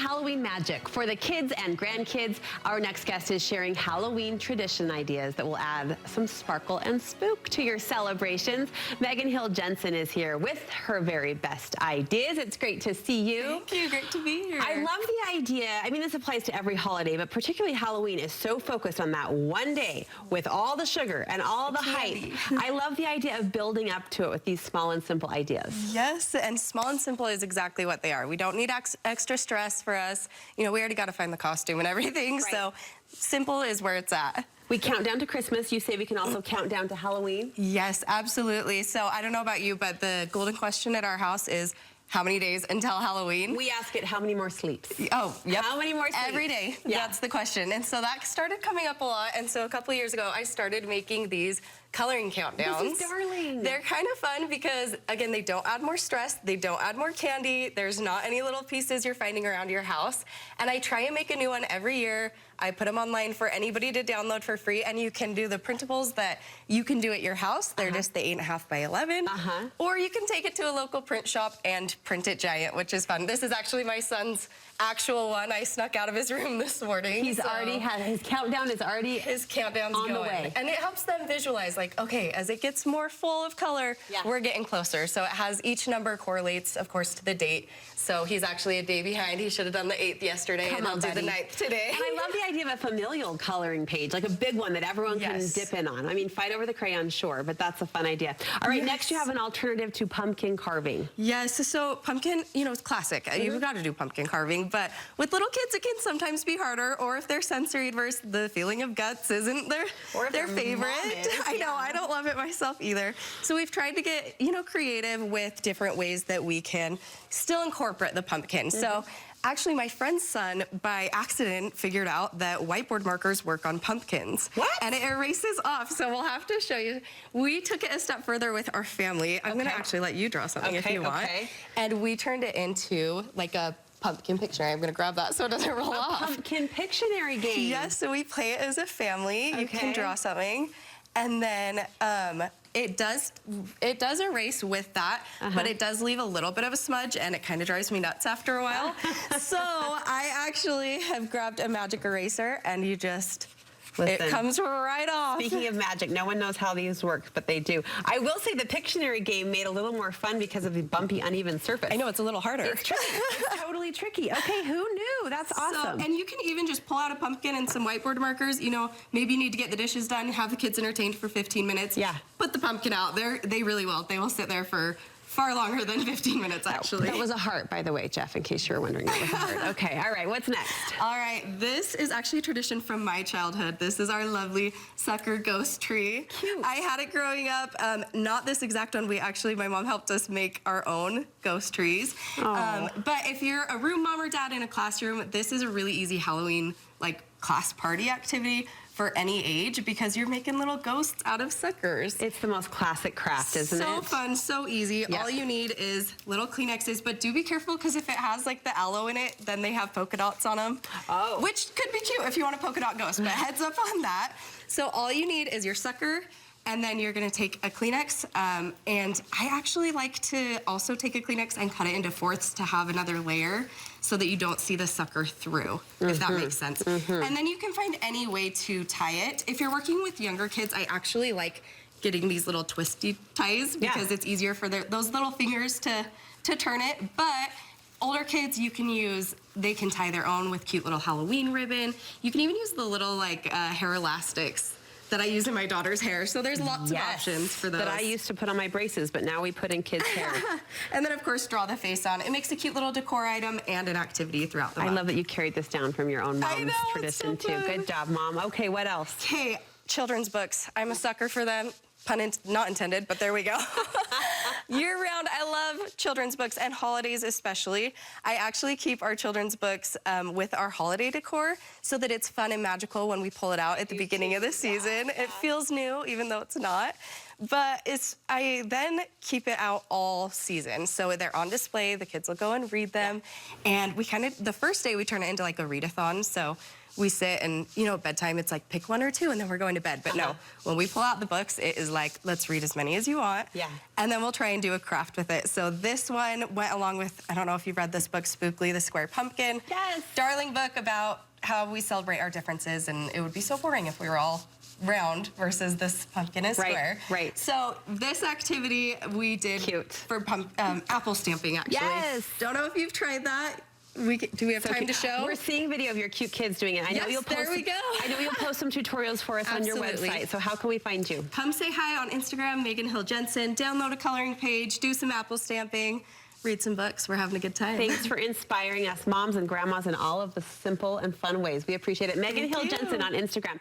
Halloween magic for the kids and grandkids. Our next guest is sharing Halloween tradition ideas that will add some sparkle and spook to your celebrations. Megan Hill Jensen is here with her very best ideas. It's great to see you. Thank you. Great to be here. I love the idea. I mean, this applies to every holiday, but particularly Halloween is so focused on that one day with all the sugar and all the hype. I love the idea of building up to it with these small and simple ideas. Yes, and small and simple is exactly what they are. We don't need extra stress for us. You know, we already got to find the costume and everything, right. So simple is where it's at. We count down to Christmas. You say we can also count down to Halloween? Yes, absolutely. So I don't know about you, but the golden question at our house is, how many days until Halloween? We ask it, how many more sleeps? Oh, yep. How many more sleeps? Every day. Yeah. That's the question. And so that started coming up a lot. And so a couple of years ago, I started making these coloring countdowns. This is darling. They're kind of fun because, again, they don't add more stress. They don't add more candy. There's not any little pieces you're finding around your house. And I try and make a new one every year. I put them online for anybody to download for free, and you can do the printables that you can do at your house. They're just the 8.5 by 11. Or you can take it to a local print shop and print it giant, which is fun. This is actually my son's actual one. I snuck out of his room this morning. He's already had his countdown is already his countdown's on going. The way. And it helps them visualize, like, okay, as it gets more full of color, we're getting closer. So it has each number correlates, of course, to the date. So he's actually a day behind. He should have done the 8th yesterday, and I'll do the 9th today. And I love the idea of a familial coloring page, like a big one that everyone can dip in on. I mean, fight over the crayon, sure, but that's a fun idea. All right, next you have an alternative to pumpkin carving. Yes, so pumpkin, you know, it's classic. You've got to do pumpkin carving, but with little kids, it can sometimes be harder, or if they're sensory adverse, the feeling of guts isn't their favorite. I know, I don't love it myself either. So we've tried to get, you know, creative with different ways that we can still incorporate the pumpkin. So actually, my friend's son, by accident, figured out that whiteboard markers work on pumpkins. What? And it erases off, so we'll have to show you. We took it a step further with our family. I'm gonna actually let you draw something if you want. And we turned it into like a pumpkin Pictionary. I'm gonna grab that so it doesn't roll off. Pumpkin Pictionary game. Yes, so we play it as a family. You can draw something. And then it does erase with that, but it does leave a little bit of a smudge, and it kind of drives me nuts after a while. So I actually have grabbed a magic eraser, and you just... Listen, it comes right off. Speaking of magic, no one knows how these work, but they do. I will say the Pictionary game made a little more fun because of the bumpy, uneven surface. I know, it's a little harder. It's tricky. It's totally tricky. Okay, who knew? That's awesome. So, and you can even just pull out a pumpkin and some whiteboard markers. You know, maybe you need to get the dishes done, have the kids entertained for 15 minutes. Yeah. Put the pumpkin out. They really will. They will sit there for far longer than 15 minutes, actually. That was a heart, by the way, Jeff, in case you were wondering. That was a heart. Okay, all right, what's next? All right, this is actually a tradition from my childhood. This is our lovely sucker ghost tree. Cute. I had it growing up. Not this exact one. My mom helped us make our own ghost trees. But if you're a room mom or dad in a classroom, this is a really easy Halloween, like, class party activity for any age, because you're making little ghosts out of suckers. It's the most classic craft, isn't it? So fun, so easy. All you need is little Kleenexes, but do be careful, because if it has like the aloe in it, then they have polka dots on them. Which could be cute if you want a polka dot ghost, but heads up on that. So all you need is your sucker, and then you're gonna take a Kleenex, and I actually like to also take a Kleenex and cut it into fourths to have another layer so that you don't see the sucker through, if that makes sense. And then you can find any way to tie it. If you're working with younger kids, I actually like getting these little twisty ties because it's easier for those little fingers to turn it. But older kids, they can tie their own with cute little Halloween ribbon. You can even use the little like hair elastics that I use in my daughter's hair. So there's lots of options for those. That I used to put on my braces, but now we put in kids' hair. And then, of course, draw the face on. It makes a cute little decor item and an activity throughout the month. I love that you carried this down from your own mom's tradition, too. Good job, Mom. Okay, what else? Okay, children's books. I'm a sucker for them. Pun not intended, but there we go. Year-round, I love children's books, and holidays especially. I actually keep our children's books with our holiday decor so that it's fun and magical when we pull it out at the beginning of the season. It feels new, even though it's not. But I then keep it out all season. So they're on display, the kids will go and read them. And the first day we turn it into like a readathon. So we sit and, you know, bedtime, it's like pick one or two and then we're going to bed. But no, when we pull out the books, it is like, let's read as many as you want. Yeah. And then we'll try and do a craft with it. So this one went along with, I don't know if you've read this book, Spookly, the Square Pumpkin. Yes. Darling book about how we celebrate our differences, and it would be so boring if we were all round versus this pumpkin is square. Right. So this activity we did for apple stamping, actually. Yes. Don't know if you've tried that. Do we have time to show? We're seeing video of your cute kids doing it. I know you'll post there we go. I know you'll post some tutorials for us on your website. So how can we find you? Come say hi on Instagram, Megan Hill Jensen. Download a coloring page, do some apple stamping, read some books. We're having a good time. Thanks for inspiring us moms and grandmas in all of the simple and fun ways. We appreciate it. Megan Hill Jensen on Instagram.